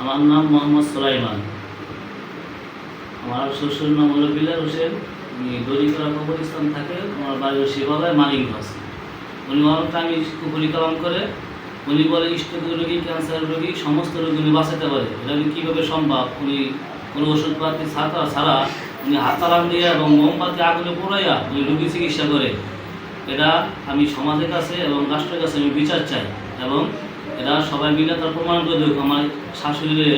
আমার নাম মোহাম্মদ সুলাইমান। আমার শ্বশুর নাম হলো বিলাল হোসেন। উনি দড়িকলা কবরস্থান থাকে, আমার বাড়ি শিবালয় মানিকগঞ্জ। উনি অনেকটা আমি কুপুরি কালাম করে উনি বলে স্ট্রোক রোগী, ক্যান্সার রোগী, সমস্ত রোগী উনি বাঁচাতে পারে। এটা কীভাবে সম্ভব? উনি কোনো ওষুধপাতি ছাড়া উনি হাত তালান দিয়ে এবং মোমবাতি আগুনে পোড়াইয়া উনি রোগী চিকিৎসা করে। এটা আমি সমাজের কাছে এবং রাষ্ট্রের কাছে আমি বিচার চাই, এবং এটা সবাই মিলে তার প্রমাণ করে দেখ। আমার শাশুড়িরে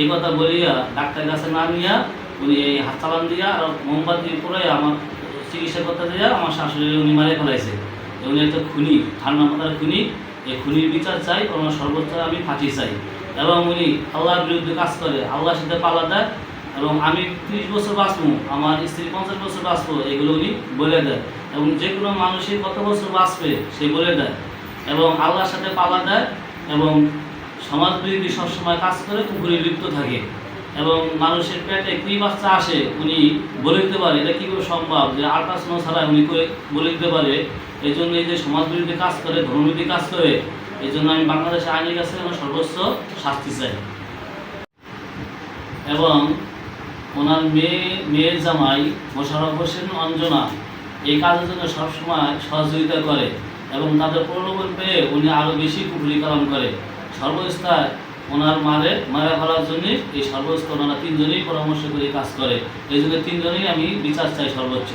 এই কথা বলিয়া ডাক্তারের কাছে না নিয়া উনি এই হাত চালান দিয়া আর মোমবাতি পোড়াইয়া আমার চিকিৎসা করতে দিয়া আমার শাশুড়ি উনি মারে ফেলাইছে। উনি একটা খুনি, ঠান্ডা মাথার খুনি। এই খুনির বিচার চাই, ওনার সর্বোচ্চ আমি ফাঁসি চাই। এবং উনি আল্লাহর বিরুদ্ধে কাজ করে, আল্লাহর সাথে পাল্লা দেয়। এবং আমি 30 বছর বাঁচবো, আমার স্ত্রী 50 বছর বাঁচবো, এগুলো উনি বলে দেয়। এবং যে কোনো মানুষের কত বছর বাঁচবে সে বলে দেয়, এবং আল্লাহর সাথে পাল্লা দেয়, এবং সমাজ বিরোধী সবসময় কাজ করে পুকুরে লিপ্ত থাকে। এবং মানুষের পেটে কী বাচ্চা আসে উনি বলে দিতে পারে। এটা কীভাবে সম্ভব যে আল্ট্রাসাউন্ড ছাড়া উনি করে বলে দিতে পারে? এই জন্য এই যে সমাজ বিরোধী কাজ করে, ধর্মবিরোধী কাজ করে, এই জন্য আমি বাংলাদেশের আইনের কাছে সর্বোচ্চ শাস্তি চাই। এবং ওনার মেয়ের জামাই মোশাররফ হোসেন অঞ্জনা এই কাজের জন্য সবসময় সহযোগিতা করে, এবং তাদের প্রলোভন পেয়ে উনি আরও বেশি কুফরি কালাম করে। সর্বস্থায় ওনার মারা ফেলার জন্য এই সর্বস্থ ওনারা তিনজনেই পরামর্শ করে কাজ করে। এই জন্য তিনজনেই আমি বিচার চাই সর্বোচ্চ।